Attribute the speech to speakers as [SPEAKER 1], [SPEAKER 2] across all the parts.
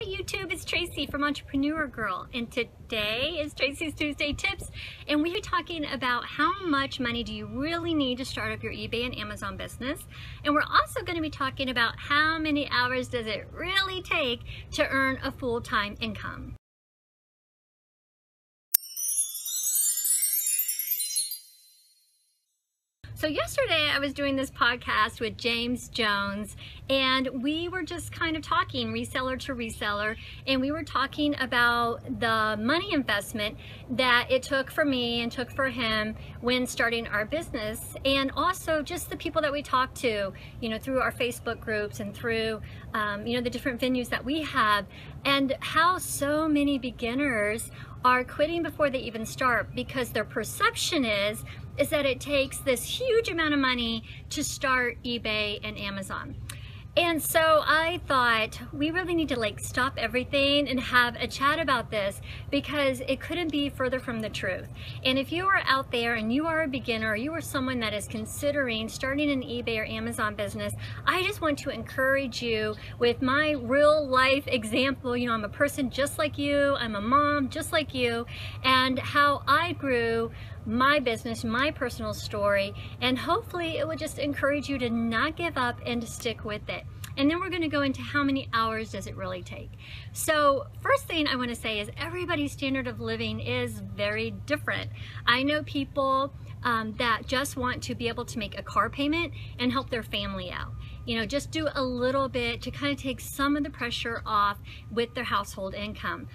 [SPEAKER 1] Hi YouTube, it's Tracy from Entrepreneur Girl, and today is Tracy's Tuesday Tips, and we're talking about how much money do you really need to start up your eBay and Amazon business, and we're also going to be talking about how many hours does it really take to earn a full-time income. So yesterday I was doing this podcast with James Jones, and we were just kind of talking reseller to reseller, and we were talking about the money investment that it took for me and took for him when starting our business, and also just the people that we talked to, you know, through our Facebook groups and through you know, the different venues that we have, and how so many beginners are quitting before they even start because their perception is that it takes this huge amount of money to start eBay and Amazon. And so I thought we really need to stop everything and have a chat about this, because it couldn't be further from the truth. And if you are out there and you are a beginner, or you are someone that is considering starting an eBay or Amazon business, I just want to encourage you with my real life example. You know, I'm a person just like you, I'm a mom just like you, and how I grew my business, my personal story, and hopefully it would just encourage you to not give up and to stick with it. And then we're going to go into how many hours does it really take. So first thing I want to say is everybody's standard of living is very different. I know people that just want to be able to make a car payment and help their family out. You know, just do a little bit to kind of take some of the pressure off with their household income.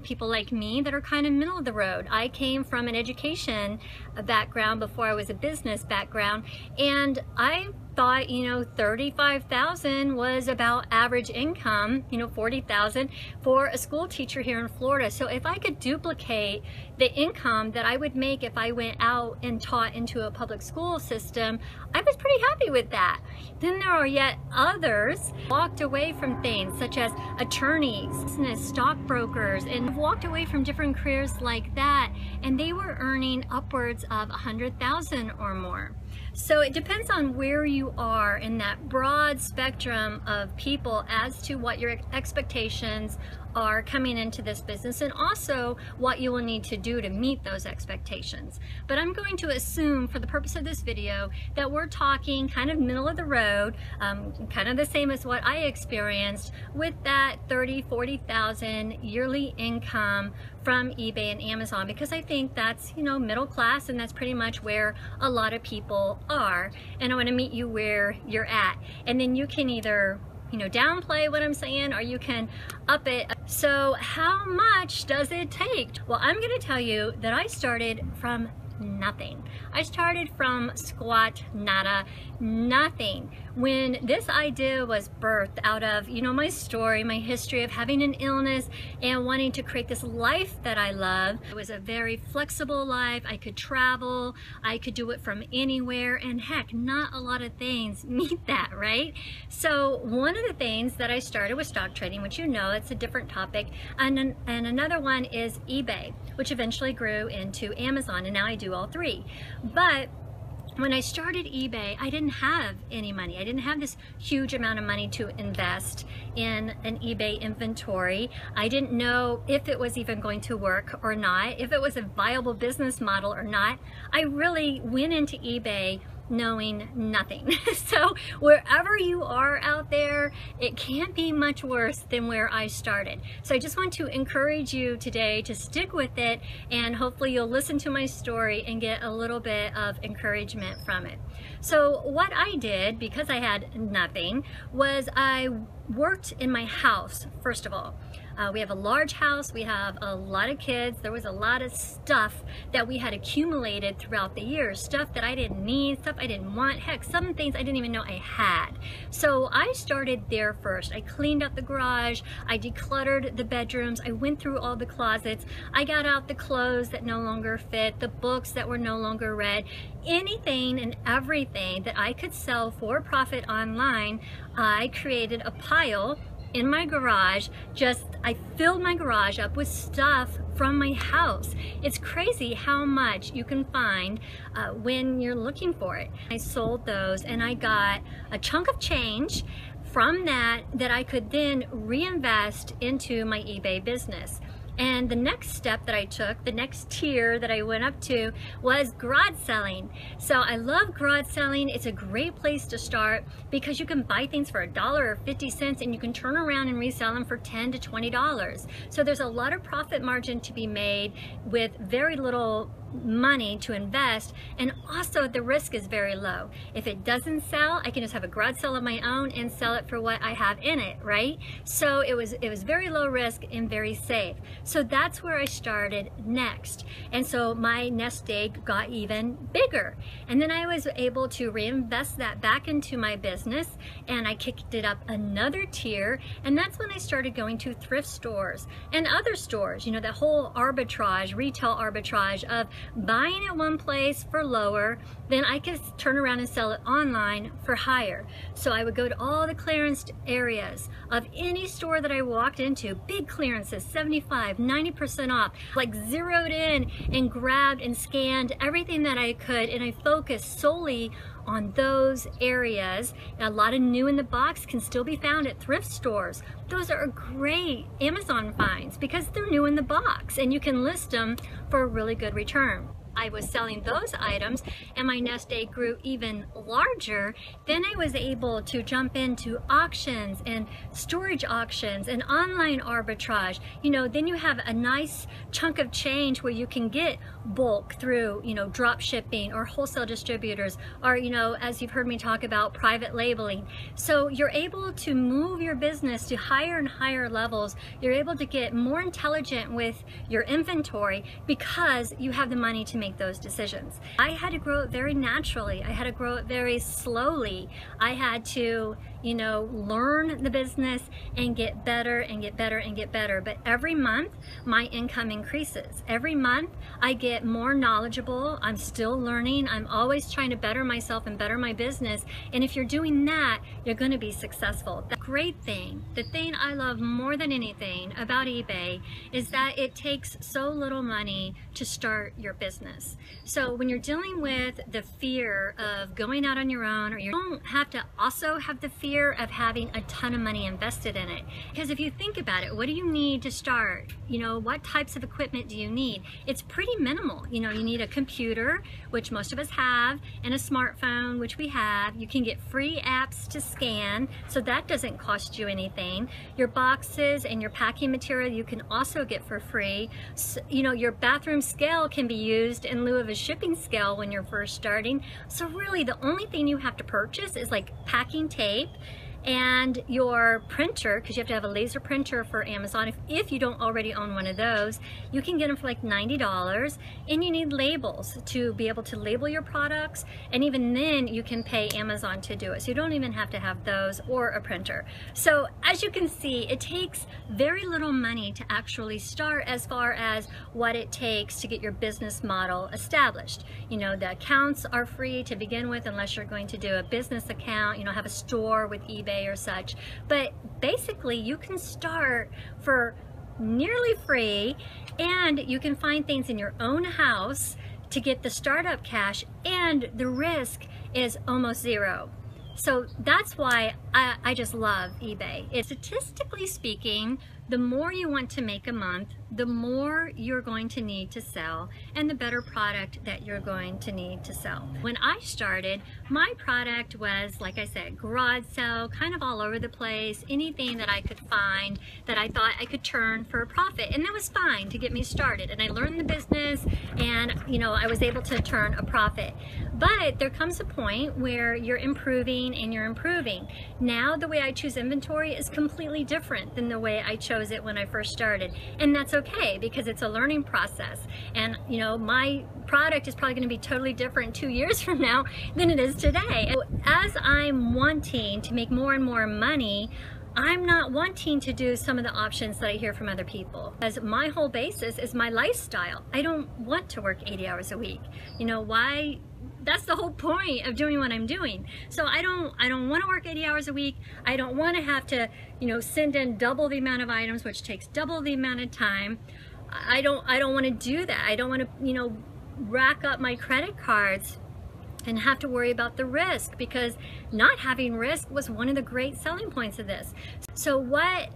[SPEAKER 1] People like me that are kind of middle of the road. I came from an education background before I was a business background, and I thought, you know, $35,000 was about average income, you know, $40,000 for a school teacher here in Florida. So if I could duplicate the income that I would make if I went out and taught into a public school system, I was pretty happy with that. Then there are yet others walked away from things such as attorneys, business, stockbrokers, and walked away from different careers like that, and they were earning upwards of $100,000 or more. So it depends on where you are in that broad spectrum of people as to what your expectations are coming into this business, and also what you will need to do to meet those expectations. But I'm going to assume, for the purpose of this video, that we're talking kind of middle of the road, kind of the same as what I experienced with that $30,000-$40,000 yearly income from eBay and Amazon, because I think that's, you know, middle class, and that's pretty much where a lot of people are. And I want to meet you where you're at, and then you can either, you know, downplay what I'm saying, or you can up it. So how much does it take? Well, I'm going to tell you that I started from nothing. I started from squat, nada, nothing. When this idea was birthed out of, you know, my story, my history of having an illness and wanting to create this life that I love. It was a very flexible life. I could travel, I could do it from anywhere, and heck, not a lot of things meet that, right? So one of the things that I started was stock trading, which, you know, it's a different topic, and another one is eBay, which eventually grew into Amazon, and now I do all three. But when I started eBay, I didn't have any money. I didn't have this huge amount of money to invest in an eBay inventory. I didn't know if it was even going to work or not, if it was a viable business model or not. I really went into eBay knowing nothing. So wherever you are out there, it can't be much worse than where I started. So I just want to encourage you today to stick with it, and hopefully you'll listen to my story and get a little bit of encouragement from it. So what I did, because I had nothing, was I worked in my house, first of all. We have a large house, we have a lot of kids, there was a lot of stuff that we had accumulated throughout the years, stuff that I didn't need, stuff I didn't want, heck, some things I didn't even know I had. So I started there first. I cleaned up the garage, I decluttered the bedrooms, I went through all the closets, I got out the clothes that no longer fit, the books that were no longer read, anything and everything that I could sell for profit online. I created a pile in my garage. I filled my garage up with stuff from my house. It's crazy how much you can find when you're looking for it. I sold those, and I got a chunk of change from that I could then reinvest into my eBay business. And the next step that I took, the next tier that I went up to, was garage selling. So I love garage selling. It's a great place to start because you can buy things for $1 or 50 cents and you can turn around and resell them for $10 to $20. So there's a lot of profit margin to be made with very little money to invest, and also the risk is very low. If it doesn't sell, I can just have a garage sale of my own and sell it for what I have in it, right? So it was very low risk and very safe. So that's where I started next. And so my nest egg got even bigger. And then I was able to reinvest that back into my business, and I kicked it up another tier, and that's when I started going to thrift stores and other stores, you know, the whole arbitrage, retail arbitrage of buying at one place for lower, then I could turn around and sell it online for higher. So I would go to all the clearance areas of any store that I walked into, big clearances, 75, 90% off, like zeroed in and grabbed and scanned everything that I could, and I focused solely on those areas. A lot of new in the box can still be found at thrift stores. Those are great Amazon finds because they're new in the box and you can list them for a really good return. I was selling those items and my nest egg grew even larger, then I was able to jump into auctions and storage auctions and online arbitrage. You know, then you have a nice chunk of change where you can get bulk through, you know, drop shipping or wholesale distributors, or, you know, as you've heard me talk about, private labeling. So you're able to move your business to higher and higher levels. You're able to get more intelligent with your inventory because you have the money to make those decisions. I had to grow it very naturally. I had to grow it very slowly. I had to, you know, learn the business and get better and get better and get better. But every month my income increases. Every month I get more knowledgeable. I'm still learning. I'm always trying to better myself and better my business. And if you're doing that, you're going to be successful. The great thing, the thing I love more than anything about eBay is that it takes so little money to start your business. So when you're dealing with the fear of going out on your own, or you don't have to also have the fear of having a ton of money invested in it. Because if you think about it, what do you need to start? You know, what types of equipment do you need? It's pretty minimal. You know, you need a computer, which most of us have, and a smartphone, which we have. You can get free apps to scan, so that doesn't cost you anything. Your boxes and your packing material you can also get for free. So, you know, your bathroom scale can be used in lieu of a shipping scale when you're first starting. So really the only thing you have to purchase is like packing tape and your printer, because you have to have a laser printer for Amazon. If you don't already own one of those, you can get them for like $90, and you need labels to be able to label your products, and even then you can pay Amazon to do it. So you don't even have to have those or a printer. So as you can see, it takes very little money to actually start as far as what it takes to get your business model established. You know, the accounts are free to begin with unless you're going to do a business account, you know, have a store with eBay or such. But basically you can start for nearly free, and you can find things in your own house to get the startup cash, and the risk is almost zero. So that's why I just love eBay. Statistically speaking, the more you want to make a month, the more you're going to need to sell, and the better product that you're going to need to sell. When I started, my product was, like I said, garage sale, kind of all over the place, anything that I could find that I thought I could turn for a profit, and that was fine to get me started. And I learned the business, and you know, I was able to turn a profit. But there comes a point where you're improving and you're improving. Now the way I choose inventory is completely different than the way I chose it when I first started, and that's okay because it's a learning process. And you know, my product is probably going to be totally different 2 years from now than it is today. As I'm wanting to make more and more money, I'm not wanting to do some of the options that I hear from other people, as my whole basis is my lifestyle. I don't want to work 80 hours a week. You know why? That's the whole point of doing what I'm doing. So I don't want to work 80 hours a week. I don't want to have to, you know, send in double the amount of items, which takes double the amount of time. I don't want to do that. I don't want to, you know, rack up my credit cards and have to worry about the risk, because not having risk was one of the great selling points of this. So what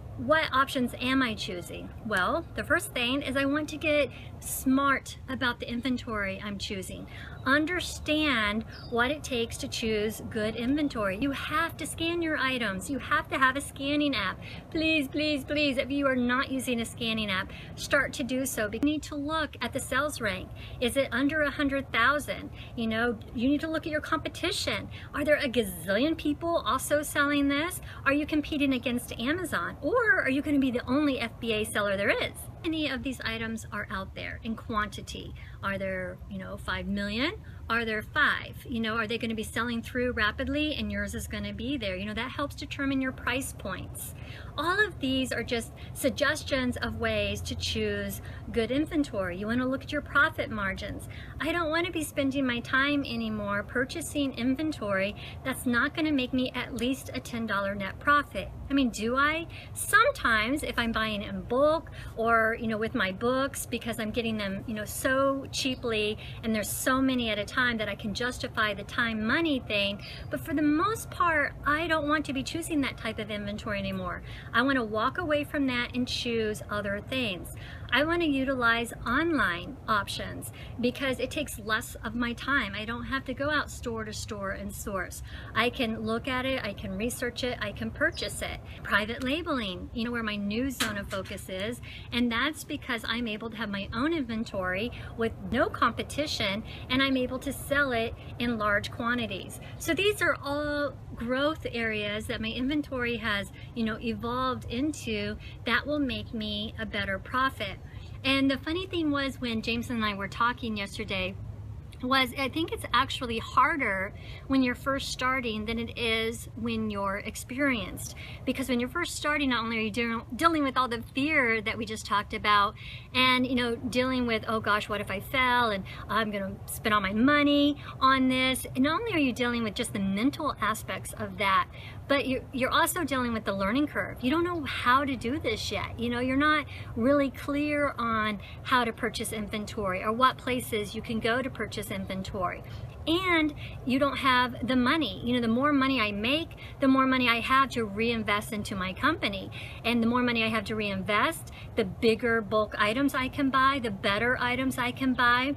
[SPEAKER 1] options am I choosing? Well, the first thing is I want to get smart about the inventory I'm choosing. Understand what it takes to choose good inventory. You have to scan your items. You have to have a scanning app. Please, please, please, if you are not using a scanning app, start to do so. You need to look at the sales rank. Is it under 100,000? You know, you need to look at your competition. Are there a gazillion people also selling this? Are you competing against Amazon? Or are you going to be the only FBA seller there is? Any of these items are out there in quantity? Are there, 5 million? Are there 5? Are they going to be selling through rapidly and yours is going to be there? That helps determine your price points. All of these are just suggestions of ways to choose good inventory. You want to look at your profit margins. I don't want to be spending my time anymore purchasing inventory that's not going to make me at least a $10 net profit. I mean, do I? Sometimes if I'm buying in bulk or, with my books, because I'm getting them, so cheaply and there's so many at a time that I can justify the time money thing. But for the most part, I don't want to be choosing that type of inventory anymore. I want to walk away from that and choose other things. I want to utilize online options because it takes less of my time. I don't have to go out store to store and source. I can look at it, I can research it, I can purchase it. Private labeling, where my new zone of focus is, and that's because I'm able to have my own inventory with no competition, and I'm able to sell it in large quantities. So these are all growth areas that my inventory has, evolved into that will make me a better profit. And the funny thing was, when James and I were talking yesterday, I think it's actually harder when you're first starting than it is when you're experienced. Because when you're first starting, not only are you dealing with all the fear that we just talked about, and dealing with, oh gosh, what if I fail, and I'm gonna spend all my money on this, and not only are you dealing with just the mental aspects of that, but you're also dealing with the learning curve. You don't know how to do this yet. You're not really clear on how to purchase inventory or what places you can go to purchase inventory. And you don't have the money. The more money I make, the more money I have to reinvest into my company. And the more money I have to reinvest, the bigger bulk items I can buy, the better items I can buy.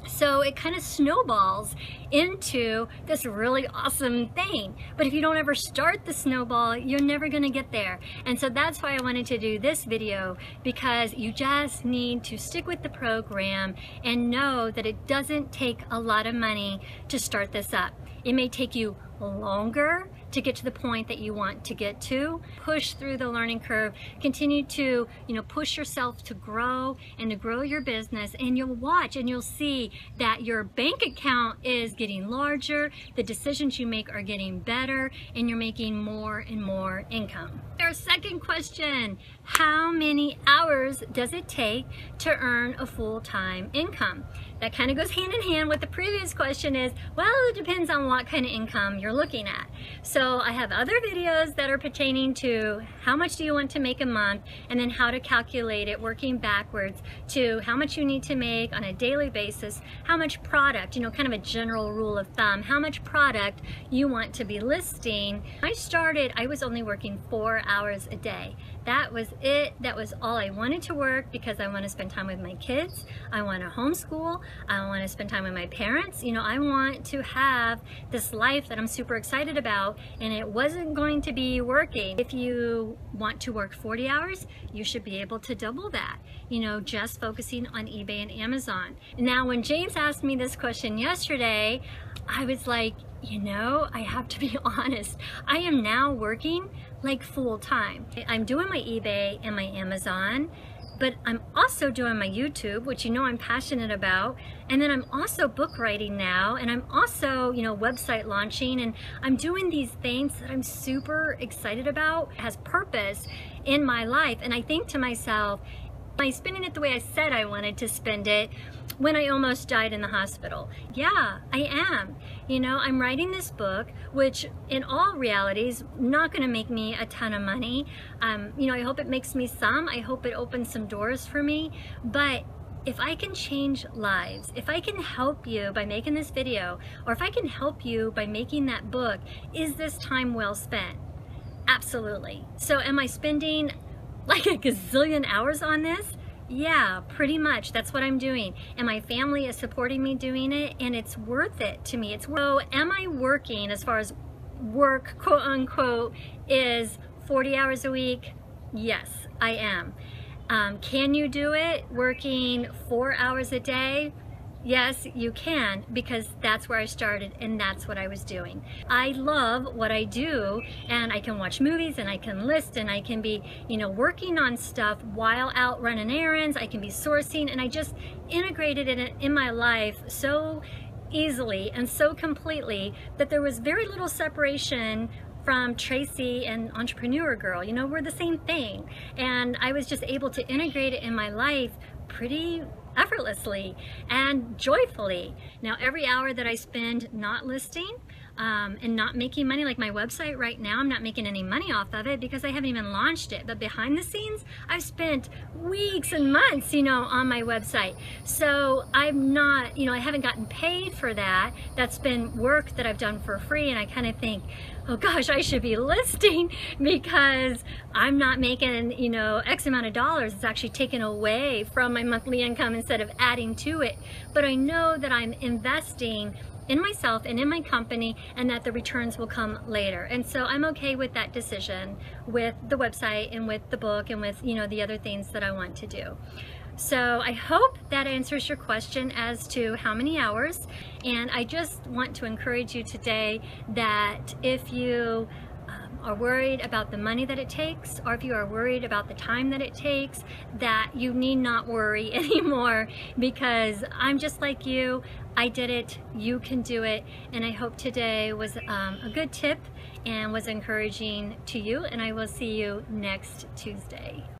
[SPEAKER 1] So it kind of snowballs into this really awesome thing. But if you don't ever start the snowball, you're never going to get there. And so that's why I wanted to do this video, because you just need to stick with the program and know that it doesn't take a lot of money to start this up. It may take you longer to get to the point that you want to get to. Push through the learning curve, continue to push yourself to grow and to grow your business, and you'll watch and you'll see that your bank account is getting larger, the decisions you make are getting better, and you're making more and more income. Our second question: how many hours does it take to earn a full-time income? That kind of goes hand in hand with the previous question is, well, it depends on what kind of income you're looking at. So I have other videos that are pertaining to how much do you want to make a month, and then how to calculate it working backwards to how much you need to make on a daily basis, how much product, kind of a general rule of thumb, how much product you want to be listing. I started, I was only working 4 hours a day. That was it. That was all I wanted to work, because I want to spend time with my kids. I want to homeschool. I want to spend time with my parents. I want to have this life that I'm super excited about, and it wasn't going to be working. If you want to work 40 hours, you should be able to double that, just focusing on eBay and Amazon. Now, when James asked me this question yesterday, I was like, I have to be honest. I am now working like full time. I'm doing my eBay and my Amazon, but I'm also doing my YouTube, which I'm passionate about, and then I'm also book writing now, and I'm also, website launching, and I'm doing these things that I'm super excited about, has purpose in my life. And I think to myself, am I spending it the way I said I wanted to spend it when I almost died in the hospital? Yeah, I am. I'm writing this book, which in all reality is not going to make me a ton of money. I hope it makes me some. I hope it opens some doors for me, but if I can change lives, if I can help you by making this video, or if I can help you by making that book, is this time well spent? Absolutely. So am I spending like a gazillion hours on this? Yeah, pretty much. That's what I'm doing. And my family is supporting me doing it, and it's worth it to me. So am I working, as far as work, quote unquote, is 40 hours a week? Yes, I am. Can you do it working 4 hours a day? Yes, you can, because that's where I started and that's what I was doing. I love what I do, and I can watch movies and I can list and I can be, working on stuff while out running errands. I can be sourcing, and I just integrated it in my life so easily and so completely that there was very little separation from Tracy and Entrepreneur Girl. We're the same thing. And I was just able to integrate it in my life pretty effortlessly and joyfully. Now, every hour that I spend not listing and not making money, like my website right now, I'm not making any money off of it because I haven't even launched it. But behind the scenes, I've spent weeks and months, on my website. So I'm not, I haven't gotten paid for that. That's been work that I've done for free, and I kind of think, oh gosh, I should be listing because I'm not making, X amount of dollars. It's actually taken away from my monthly income instead of adding to it. But I know that I'm investing in myself and in my company, and that the returns will come later. And so I'm okay with that decision, with the website and with the book and with, the other things that I want to do. So I hope that answers your question as to how many hours. And I just want to encourage you today that if you are worried about the money that it takes, or if you are worried about the time that it takes, that you need not worry anymore, because I'm just like you. I did it, you can do it, and I hope today was a good tip and was encouraging to you, and I will see you next Tuesday.